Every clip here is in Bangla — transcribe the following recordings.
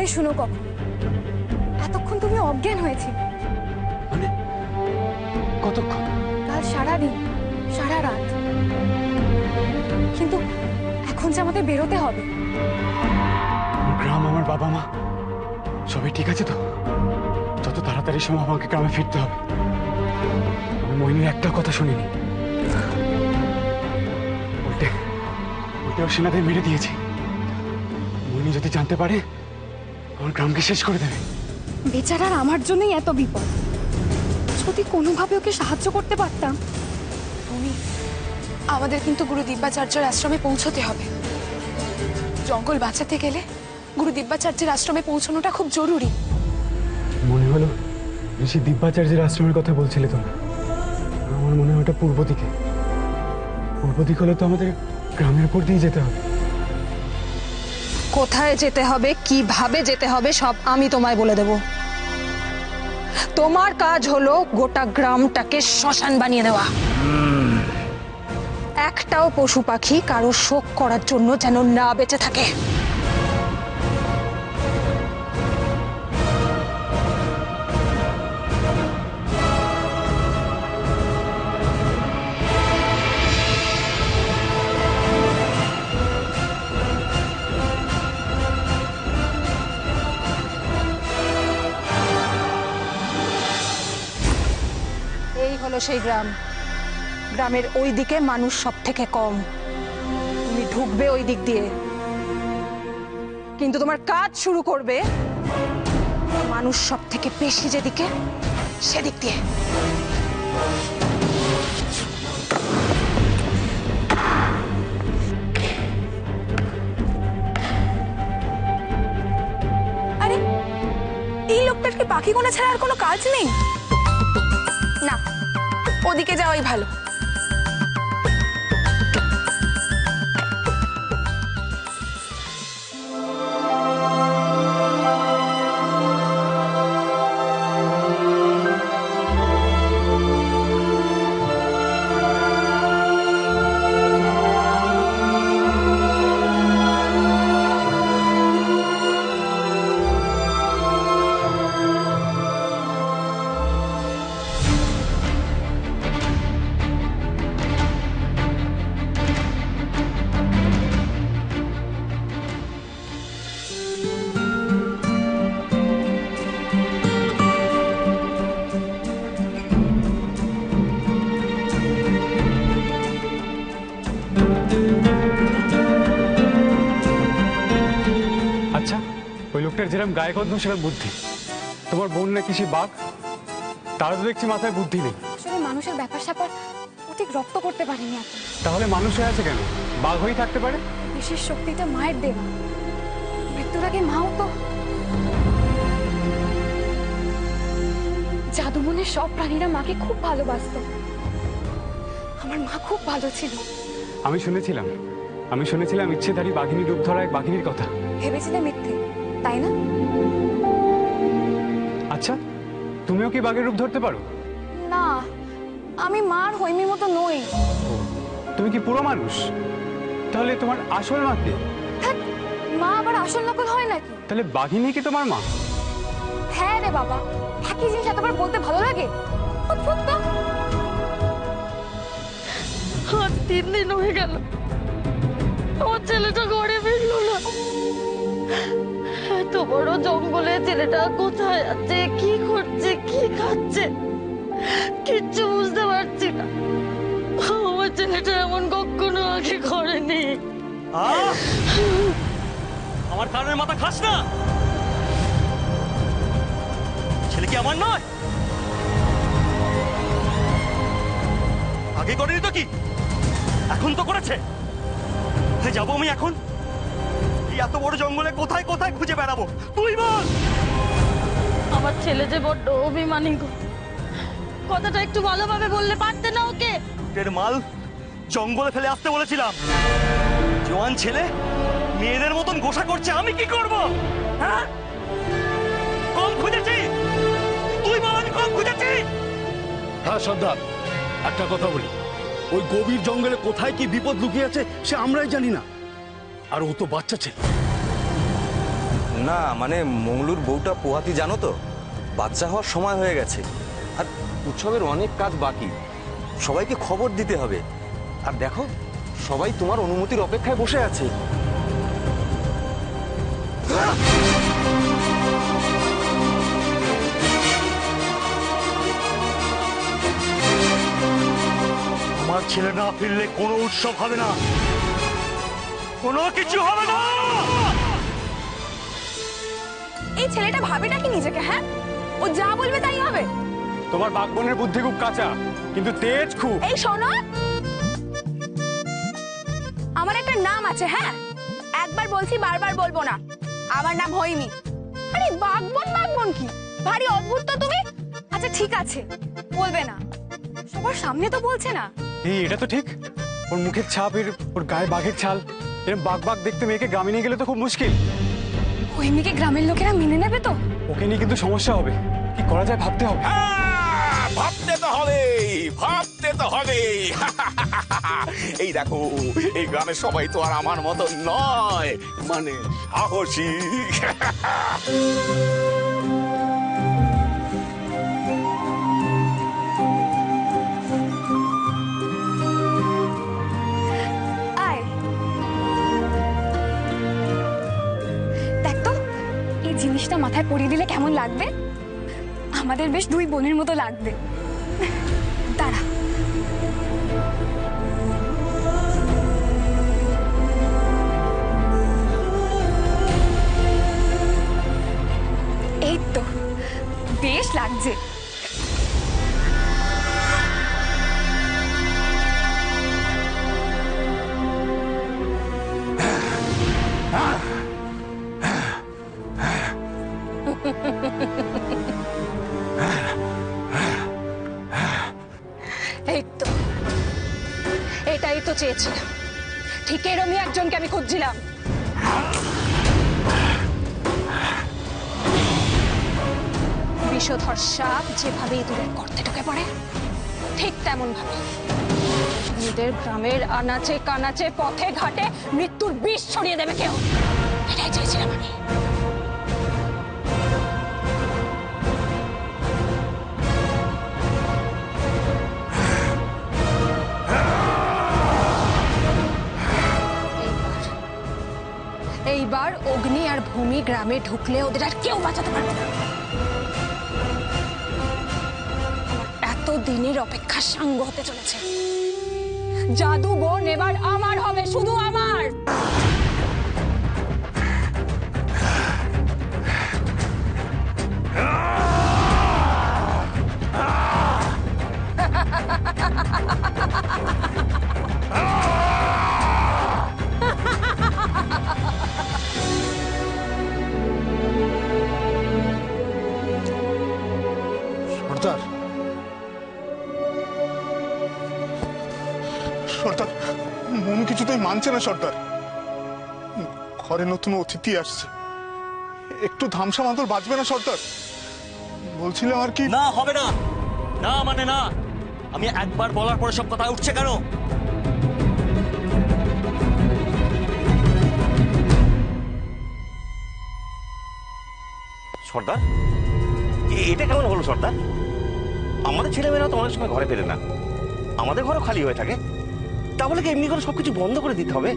কানে শুনো কখন? এতক্ষণ তুমি অজ্ঞান হয়েছিল। মানে কতক্ষণ? কাল সারাদিন, সারা রাত। কিন্তু এখন যে আমাদের বেরোতে হবে। আমার গ্রাম, আমার বাবা মা সবাই ঠিক আছে তো? যত তাড়াতাড়ি সম্ভব আমাকে গ্রামে ফিরতে হবে। আমি মোহিনীর একটা কথা শুনিনি। উল্টে ওর সেনাদের মেরে দিয়েছে। মোহিনী যদি জানতে পারে আমার গ্রামকে শেষ করে দেবে। বেচারার আমার জন্যই এত বিপদ। যদি কোনোভাবে ওকে সাহায্য করতে পারতাম। তুমি আমাদের কিন্তু গুরু দিব্যাচার্যের আশ্রমে পৌঁছতে হবে। জঙ্গল বাঁচাতে গেলে গুরু দিব্যাচার্যের আশ্রমে পৌঁছানোটা খুব জরুরি। মনে হলো ঋষি দিব্যাচার্যের আশ্রমের কথা বলছিলে তোমরা। আমার মনে হয় ওটা পূর্ব দিকে। পূর্ব দিক হলে তো আমাদের গ্রামের উপর দিয়ে যেতে হবে। কোথায় যেতে হবে, কিভাবে যেতে হবে সব আমি তোমায় বলে দেব। তোমার কাজ হলো গোটা গ্রামটাকে শ্মশান বানিয়ে দেওয়া। একটাও পশু পাখি কারো শোক করার জন্য যেন না বেঁচে থাকে। এই হলো সেই গ্রাম। গ্রামের ওই দিকে মানুষ সব থেকে কম। তুমি ঢুকবে ওই দিক দিয়ে, কিন্তু তোমার কাজ শুরু করবে মানুষ সব থেকে বেশি যেদিকে সেদিক দিয়ে। আরে এই লোকটার কি পাখি গোনা ছাড়া আর কোনো কাজ নেই? না, ওদিকে যাওয়াই ভালো। আচ্ছা, ওই লোকটার যেরকম গায়ে গন্ধ সেরকম বুদ্ধি। তোমার বোন নাকি সে বাঘ, তারা তো দেখছি মাথায় বুদ্ধি নেই। আসলে মানুষের ব্যাপার স্যাপার ও ঠিক রপ্ত করতে পারিনি এখন। তাহলে মানুষ হয়ে আছে কেন? বাঘ হয়েই থাকতে পারে। বিশেষ শক্তিটা মায়ের দেওয়া। মৃত্যুর আগে মাও তো জাদুমনের সব প্রাণীরা মাকে খুব ভালোবাসতো। আমার মা খুব ভালো ছিল। আমি শুনেছিলাম ইচ্ছেধারী বাঘিনী রূপ ধরা এক বাঘিনীর কথা। ভেবেছিলে মিথ্যে, তাই না? আচ্ছা, তুমিও কি বাঘের রূপ ধরতে পারো? না, আমি মার হৈমির মতো নই। তুমি কি পুরো মানুষ? তাহলে তোমার আসল মা কে? ধ্যাৎ, মা আবার আসল নকল হয় নাকি? তাহলে বাঘিনী কি তোমার মা? হ্যাঁ রে বাবা, একই জিনিস এতবার বলতে ভালো লাগে? অদ্ভুত তো। আর 3 দিন হয়ে গেল আমার ছেলেটা ঘরে ফিরলো না। এত বড় জঙ্গলে ছেলেটা কোথায় আছে, কি করছে, কি খাচ্ছে, কিচ্ছু বুঝতে পারছি না। আমার ছেলেটা এমন কখনো আগে করেনি। আমার কানের মাথা খাস না। ছেলে কি আমার নয়? আগে করেনি তো কি, এখন তো করেছে। যাবো আমি এখন? এই এত বড় জঙ্গলে কোথায় কোথায় খুঁজে বেড়াবো? তুই বল। আমার ছেলে যে বড্ড অভিমানী গো, কথাটা একটু ভালোভাবে বললে পারতে না ওকে? এর মাল জঙ্গলে ফেলে আসতে বলেছিলাম। জওয়ান ছেলে মেয়েদের মতন গোসা করছে, আমি কি করব? হ্যাঁ, কম খুঁজেছি? তুই বল, আমি কম খুঁজেছি? হ্যাঁ সর্দার, একটা কথা বলি, ওই গভীর জঙ্গলে কোথায় কি বিপদ লুকিয়ে আছে সে আমরাই জানি না। আর ও তো বাচ্চা ছেলে। না মানে মঙ্গলুর বউটা পোহাতি জানো তো, বাচ্চা হওয়ার সময় হয়ে গেছে। আর উৎসবের অনেক কাজ বাকি, সবাইকে খবর দিতে হবে। আর দেখো সবাই তোমার অনুমতির অপেক্ষায় বসে আছে। আমার ছেলে না ফিরলে কোনো উৎসব হবে না, কোনো কিছু হবে না। এই ছেলেটা ভাবেটা কি নিজেকে? হ্যাঁ, ও যা বলবে তাই হবে। তোমার বাগবনের বুদ্ধি খুব কাঁচা, কিন্তু তেজ খুব। এই শোনো, আমার একটা নাম আছে। হ্যাঁ, একবার বলছি, বারবার বলবো না। আমার নাম হৈমি। আরে বাগবন বাগবন কি ভারী অদ্ভুত তো তুমি। আচ্ছা ঠিক আছে, বলবে না, সবার সামনে তো বলছে না। এই এটা তো ঠিক, ওর মুখের ছাপ, ওর গায়ে বাঘের ছাল, এরকম বাঘ বাঘ দেখতে মেয়েকে গ্রামে নিয়ে গেলে তো খুব মুশকিল। হৈমিকে গ্রামের লোকেরা মেনে নেবে তো? ওকে নিয়ে কিন্তু সমস্যা হবে, কি করা যায় ভাবতে হবে। ভাবতে তো হবে, ভাবতে তো হবে। এই দেখো, এই গ্রামের সবাই তো আর আমার মতো নয়, মানে সাহসী। আয় দেখ তো, এই জিনিসটা মাথায় পরিয়ে দিলে কেমন লাগবে? আমাদের বেশ দুই বোনের মতো লাগবে। দাঁড়া, এই তো বেশ লাগছে। এই তো, এটাই তো চেয়েছিলাম। ঠিক এরমই একজনকে আমি খুঁজছিলাম। বিষধর সাপ যেভাবে ইঁদুরের গর্তে ঢুকে পড়ে, ঠিক তেমন ভাবে নিজের গ্রামের আনাচে কানাচে পথে ঘাটে মৃত্যুর বিষ ছড়িয়ে দেবে কেউ। এটাই চেয়েছিলাম আমি। এইবার অগ্নি আর ভূমি গ্রামে ঢুকলে ওদের আর কেউ বাঁচাতে পারবে না। এত দিনের অপেক্ষা সাঙ্গ হতে চলেছে। জাদু বোন এবার আমার হবে, শুধু আমার। সর্দার, সর্দার, মন কিছুতেই মানছে না সর্দার। ঘরে নতুন অতিথি আসছে, একটু ধামসা মাদল বাজবে না সর্দার? বলছিলাম আর কি। না হবে না, না মানে না। আমি একবার বলার পরে সব কথা উঠছে কেন? সর্দার, এটা কেমন হলো সর্দার? আমাদের ছেলেমেয়েরা তো অনেক সময় ঘরে ফেরে না, আমাদের ঘরও খালি হয়ে থাকে। তাহলে কি এমনি করে সবকিছু বন্ধ করে দিতে হবে?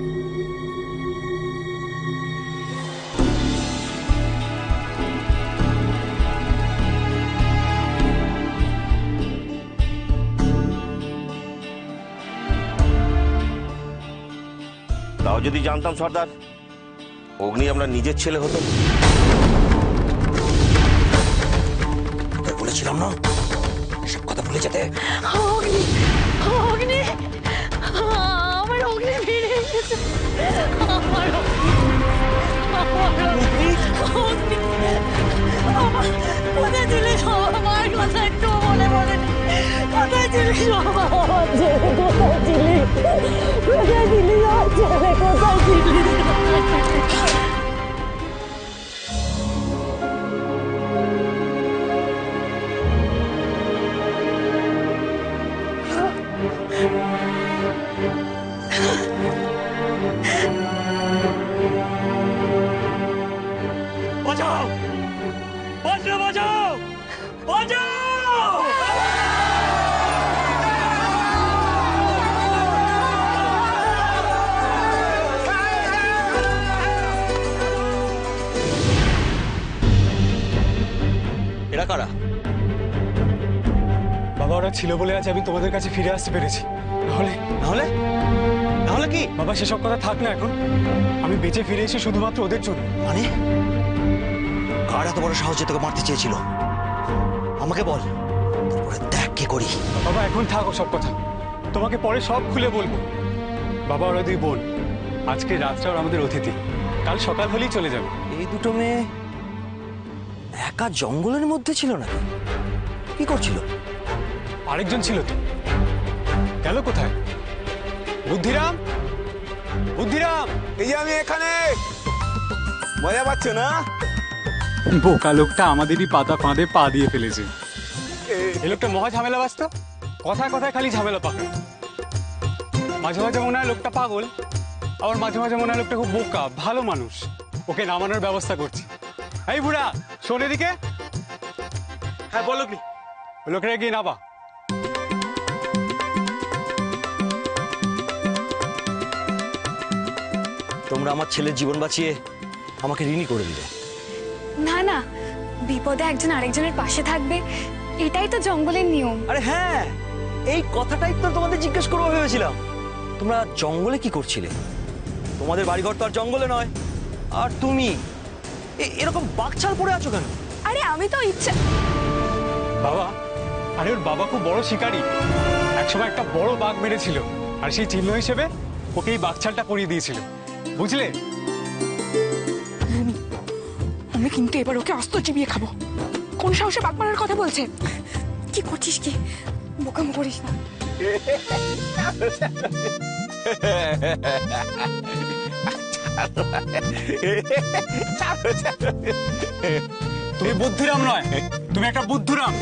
তাও যদি জানতাম সর্দার, অগ্নি আমরা নিজের ছেলে হতো। বলেছিলাম না সব কথা ভুলে যেতে। অগ্নি, অগ্নি, আমার অগ্নি ফিরে এসেছে। আমার অগ্নি, কোথায় ছিলি সব? আমার কথা একটু মনে পড়ে। কোথায় ছিলি সব? আমার ছেলে কোথায় ছিলি? কোথায় ছিলি? আমার ছেলে কোথায় ছিলি? এরা কারা? বাবা ওরা ছিল বলে আজ আমি তোমাদের কাছে ফিরে আসতে পেরেছি, নাহলে নাহলে নাহলে কি? বাবা সেসব কথা থাক না এখন। আমি বেঁচে ফিরে এসে শুধুমাত্র ওদের জন্য। মানে কার এত বড় সাহস যে তোকে মারতে চেয়েছিল? আমাকে বল, তারপরে দেখ কি করি। বাবা এখন থাকো সব কথা, তোমাকে পরে সব খুলে বলবো। বাবা ওরা দুই বোন, আজকে রাতটা ওরা আমাদের অতিথি, কাল সকাল হলেই চলে যাবে। এই দুটো মেয়ে একা জঙ্গলের মধ্যে ছিল না? কি করছিল? আরেকজন ছিল তো, গেল কোথায়? বুদ্ধিরাম, বুদ্ধিরাম! এই যে আমি এখানে। মজা পাচ্ছ না? বোকা লোকটা আমাদেরই পাতা ফাঁদে পা দিয়ে ফেলেছে। এই লোকটা মহা ঝামেলা বাস্ত, কথায় কথায় খালি ঝামেলা পাকায়। মাঝে মাঝে মনে হয় লোকটা পাগল, আবার মাঝে মাঝে মনে হয় লোকটা খুব বোকা, ভালো মানুষ। ওকে নামানোর ব্যবস্থা করছি। এই বুড়া শোন এদিকে। হ্যাঁ বলো কি? ওই লোকেরা গিয়ে নাবা। তোমরা আমার ছেলের জীবন বাঁচিয়ে আমাকে ঋণী করে দিলে। না না, বিপদে একজন আরেকজনের পাশে থাকবে, এটাই তো জঙ্গলের নিয়ম। আরে হ্যাঁ, এই কথাটাই তো তোমাদের জিজ্ঞেস করবো ভেবেছিলাম। তোমরা জঙ্গলে কি করছিলে? তোমাদের বাড়িঘর তো আর জঙ্গলে নয়। আর তুমি এরকম বাকছাল পড়ে আছো কেন? আরে আমি তো ইচ্ছে। বাবা, আরে ওর বাবা খুব বড় শিকারী, একসময় একটা বড় বাঘ মেরেছিল, আর সেই চিহ্ন হিসেবে ওকে এই বাঘছালটা পরিয়ে দিয়েছিল, বুঝলে? আমি কিন্তু এবার ওকে অস্ত্র চিবিয়ে খাবো। কোন সাহসে বাঘ মারার কথা বলছে? কি করছিস কি? বোকামো করিস না। তুমি বুদ্ধিরাম নয়, তুমি একটা বুদ্ধুরাম।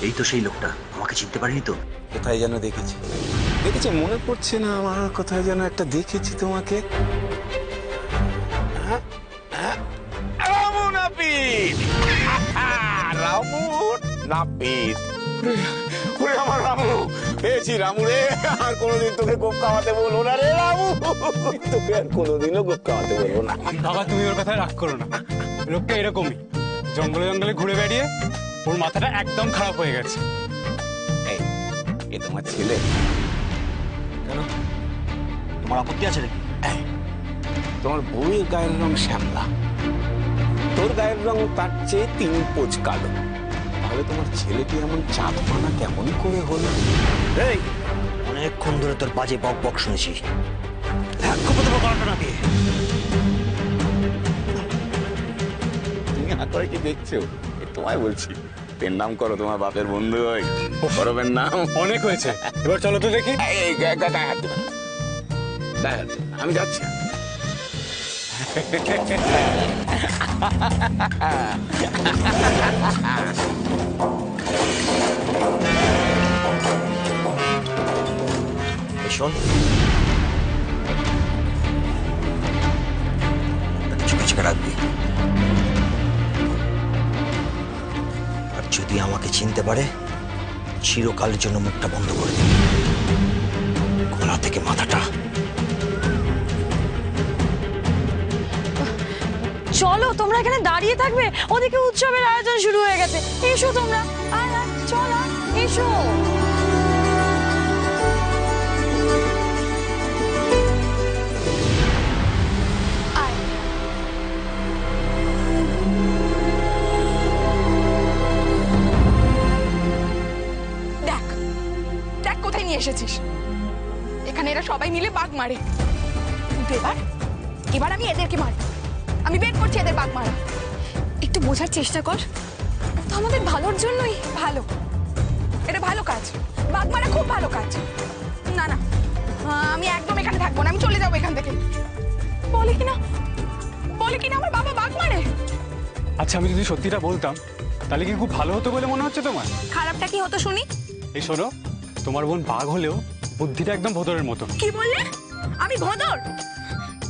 এই তো সেই লোকটা, আমাকে চিনতে পারিনি তো? কোথায় যেন দেখেছি, মনে পড়ছে না আমার। কোথায় যেন একটা দেখেছি তোমাকে। রামু নাপিত। রামু নাপিত। ওরে আমার রামু, পেয়েছি রামু রে। আর কোনোদিন তোকে গোপ খাওয়াতে বলবো না রে রামু। তোকে আর কোনোদিনও গোপ খাওয়াতে বলবো না। বাবা তুমি ওর কথায় রাগ করো না, লোকটা এরকমই, জঙ্গলে জঙ্গলে ঘুরে বেড়িয়ে ওর মাথাটা একদম খারাপ হয়ে গেছে। এই, এ তোমার ছেলে? কেন, তোমার আপত্তি আছে নাকি? তোমার বউয়ের গায়ের রং শ্যামলা, তোর গায়ের রং তার চেয়ে 3 পোঁচ কালো। তাহলে তোমার ছেলেটি এমন চাঁদ পানা কেমন করে হলো? এই, অনেকক্ষণ ধরে তোর বাজে বক বক শুনেছি। এক কোপে দেবো গলাটা না দিয়ে। তুমি আঁকড়ে কি দেখছো? তোমায় বলছি, পেন নাম করো, তোমার বাপের বন্ধু হয়। করো পেন নাম। অনেক হয়েছে, এবার চলো তো দেখি। এই গায়ে হাত দেবে না। গায়ে হাত দেবে না। আমি যাচ্ছি। শোন, চুপে চুপে রাখবি, আর যদি আমাকে চিনতে পারে চিরকালের জন্য মুখটা বন্ধ করে দিবি, গলা থেকে মাথাটা। চলো, তোমরা এখানে দাঁড়িয়ে থাকবে? ওদিকে উৎসবের আয়োজন শুরু হয়ে গেছে। এসো তোমরা, আয় আয়, চল আয়, এসো। দেখ দেখ কোথায় নিয়ে এসেছিস। এখানে এরা সবাই মিলে বাঘ মারে, কিন্তু এবার আমি এদেরকে মারব। আমি বের করছি এদের বাঘ মারা। একটু বোঝার চেষ্টা কর, তো আমাদের ভালোর জন্যই ভালো। এটা ভালো কাজ, বাঘ মারা খুব ভালো কাজ। না না, আমি একদম এখানে থাকবো না, আমি চলে যাবো এখান থেকে। বলে কিনা আমার বাবা বাঘ মারে। আচ্ছা, আমি যদি সত্যিটা বলতাম তাহলে কি খুব ভালো হতো বলে মনে হচ্ছে তোমার? খারাপটা কি হতো শুনি? এই শোনো, তোমার বোন বাঘ হলেও বুদ্ধিটা একদম ভোদরের মতো। কি বললে? আমি ভোদর?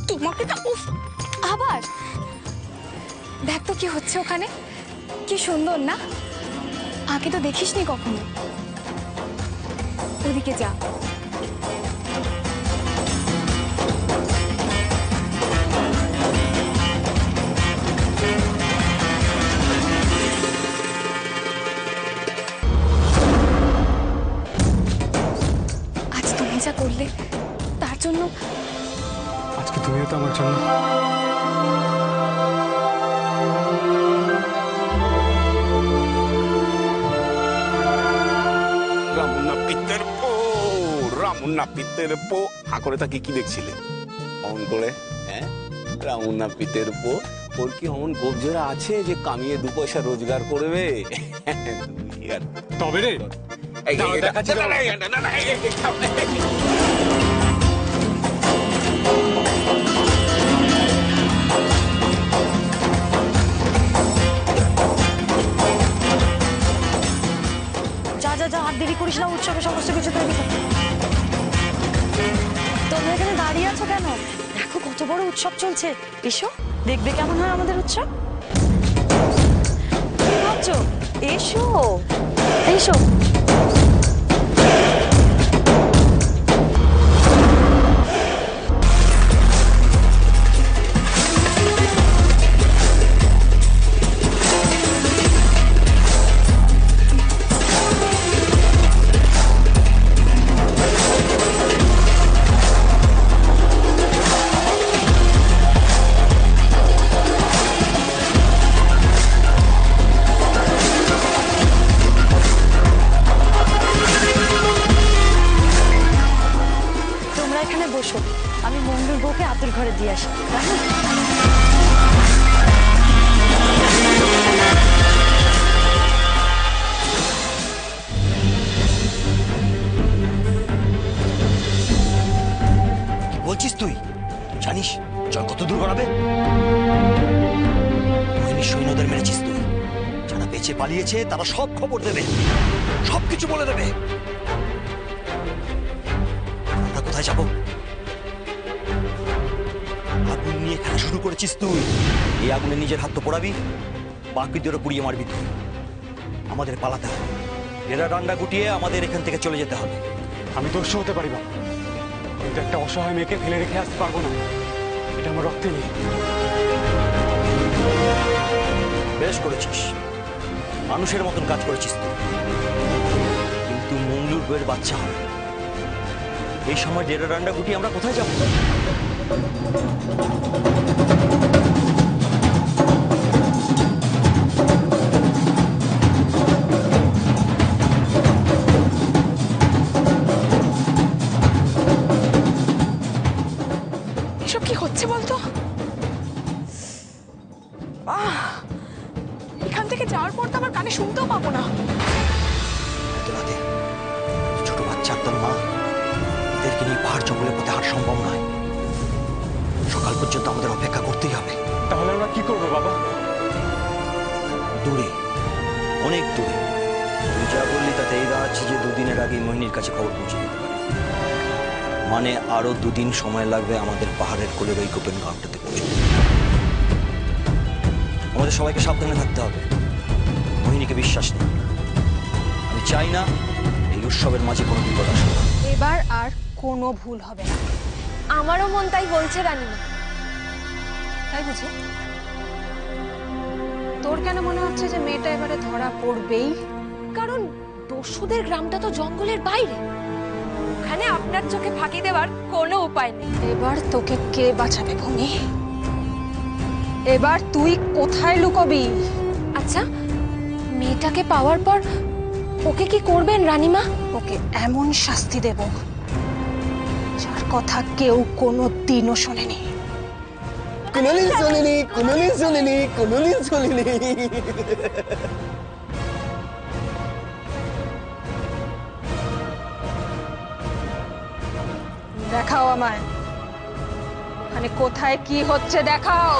তোমাকে তো উফ। আবার দেখ তো কি হচ্ছে ওখানে, কি সুন্দর না? আগে তো দেখিসনি কখনো। ওদিকে যা। রামুর নাপিতের পো করে তাকে কি দেখছিলে অমন করে? হ্যাঁ, রামুর নাপিতের পো, ওর কি অমন গোবজোড়া আছে যে কামিয়ে 2 পয়সা রোজগার করবে? তবে রে দেখাচ্ছি যা যা যা, আর দেরি করিস না, উৎসবে সমস্ত কিছু তৈরি কর। তোমরা এখানে দাঁড়িয়ে আছো কেন? দেখো কত বড় উৎসব চলছে, এসো দেখবে কেমন হয় আমাদের উৎসব। কি ভাবছো? এসো এসো। আমি মন্ডুর বউকে আতুর ঘরে দিয়ে আসি। কি বলছিস তুই? জানিস জল কত দূর গড়াবে? মোহিনীর সৈন্যদের মেরেছিস তুই। যারা বেঁচে পালিয়েছে তারা সব খবর দেবে, সবকিছু বলে দেবে। আমরা কোথায় যাবো? আগুন নিয়ে খেলা শুরু করেছিস তুই। এই আগুনে নিজের হাত তো পোড়াবি, বাকিদেরও পুড়িয়ে মারবি তুই। আমাদের পালাতে হবে, এরা ডান্ডা গুটিয়ে আমাদের এখান থেকে চলে যেতে হবে। আমি দস্যু হতে পারি না, কিন্তু একটা অসহায় মেয়েকে ফেলে রেখে আসতে পারবো না, এটা আমার রক্তে নেই। বেশ করেছিস, মানুষের মতন কাজ করেছিস তুই, কিন্তু মঙ্গলুর বইয়ের বাচ্চা হবে। এই সময় ডেরা ডান্ডা গুটিয়ে আমরা কোথায় যাবো? এসব কি হচ্ছে বলতো? এখান থেকে যাওয়ার পর তো আমার কানে শুনতেও পাবো না। এত রাতে ছোট বাচ্চা তোর মা, এদেরকে নিয়ে পাহাড় জঙ্গলের পথে হাঁটা সম্ভব নয়। সকাল পর্যন্ত আমাদের অপেক্ষা করতেই হবে। তাহলে আমরা কি করবো বাবা? দূরে, অনেক দূরে। তুই যা বললি তাতে এই আছে যে 2 দিনের আগে মোহিনীর কাছে খবর পৌঁছে দিতে পারে। মানে আরো 2 দিন সময় লাগবে আমাদের পাহাড়ের কোলের ওই গোপন গ্রামটাতে পৌঁছতে। আমাদের সবাইকে সাবধানে থাকতে হবে, মোহিনীকে বিশ্বাস নেই। আমি চাই না এই উৎসবের মাঝে কোনো বিপদ আসে। এবার আর কোনো ভুল হবে না। আমারও মন তাই বলছে রানীমা। তাই বুঝি? তোর কেন মনে হচ্ছে যে মেয়েটা এবারে ধরা পড়বেই? কারণ দস্যুদের গ্রামটা তো জঙ্গলের বাইরে, ওখানে আপনার চোখে ফাঁকি দেওয়ার কোনো উপায় নেই। এবার তোকে কে বাঁচাবে ভূমি? এবার তুই কোথায় লুকোবি? আচ্ছা, মেয়েটাকে পাওয়ার পর ওকে কি করবেন রানীমা? ওকে এমন শাস্তি দেব যার কথা কেউ কোনোদিনও শোনেনি। কোনোদিন শুনিনি, কোনোদিন শুনিনি, কোনোদিন শুনিনি। দেখাও আমায়, ওখানে কোথায় কি হচ্ছে দেখাও।